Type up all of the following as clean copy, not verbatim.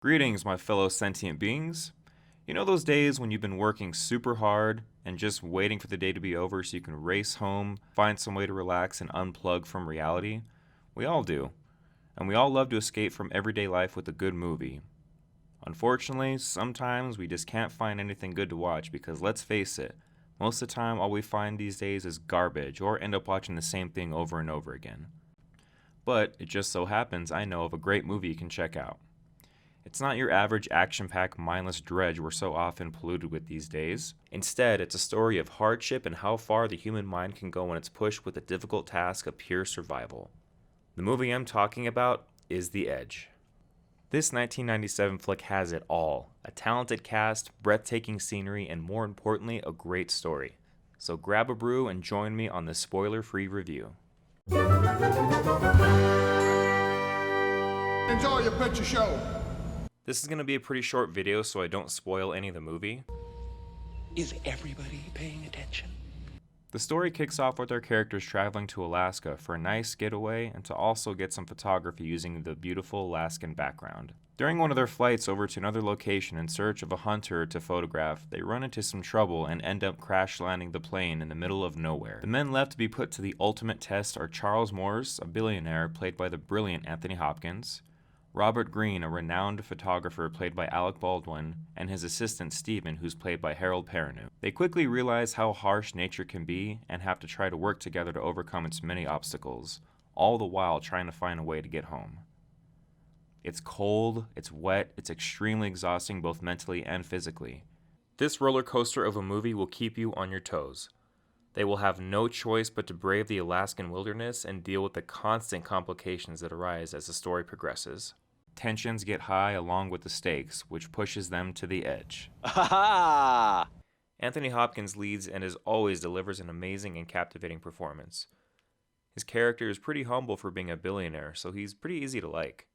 Greetings, my fellow sentient beings. You know those days when you've been working super hard and just waiting for the day to be over so you can race home, find some way to relax and unplug from reality? We all do. And we all love to escape from everyday life with a good movie. Unfortunately, sometimes we just can't find anything good to watch because let's face it, most of the time all we find these days is garbage or end up watching the same thing over and over again. But it just so happens I know of a great movie you can check out. It's not your average action-packed, mindless dredge we're so often polluted with these days. Instead, it's a story of hardship and how far the human mind can go when it's pushed with the difficult task of pure survival. The movie I'm talking about is The Edge. This 1997 flick has it all. A talented cast, breathtaking scenery, and more importantly, a great story. So grab a brew and join me on this spoiler-free review. Enjoy your picture show. This is going to be a pretty short video so I don't spoil any of the movie. Is everybody paying attention? The story kicks off with our characters traveling to Alaska for a nice getaway and to also get some photography using the beautiful Alaskan background. During one of their flights over to another location in search of a hunter to photograph, they run into some trouble and end up crash landing the plane in the middle of nowhere. The men left to be put to the ultimate test are Charles Morse, a billionaire played by the brilliant Anthony Hopkins, Robert Greene, a renowned photographer played by Alec Baldwin, and his assistant Stephen, who's played by Harold Perrineau. They quickly realize how harsh nature can be and have to try to work together to overcome its many obstacles, all the while trying to find a way to get home. It's cold, it's wet, it's extremely exhausting both mentally and physically. This roller coaster of a movie will keep you on your toes. They will have no choice but to brave the Alaskan wilderness and deal with the constant complications that arise as the story progresses. Tensions get high along with the stakes, which pushes them to the edge. Anthony Hopkins leads and as always delivers an amazing and captivating performance. His character is pretty humble for being a billionaire, so he's pretty easy to like.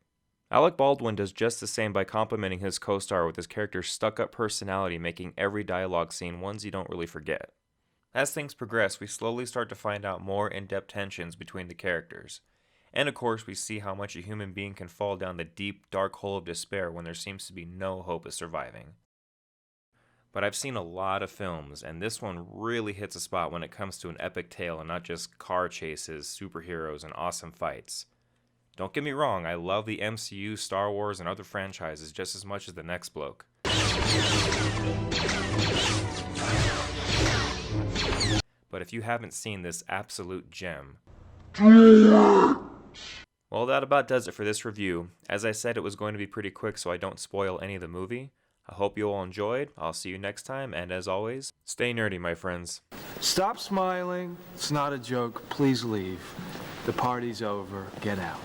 Alec Baldwin does just the same by complimenting his co-star with his character's stuck-up personality, making every dialogue scene ones you don't really forget. As things progress, we slowly start to find out more in-depth tensions between the characters. And of course, we see how much a human being can fall down the deep, dark hole of despair when there seems to be no hope of surviving. But I've seen a lot of films, and this one really hits a spot when it comes to an epic tale and not just car chases, superheroes, and awesome fights. Don't get me wrong, I love the MCU, Star Wars, and other franchises just as much as the next bloke. But if you haven't seen this absolute gem... Well, that about does it for this review. As I said, it was going to be pretty quick so I don't spoil any of the movie. I hope you all enjoyed. I'll see you next time, and as always, stay nerdy, my friends. Stop smiling. It's not a joke. Please leave. The party's over. Get out.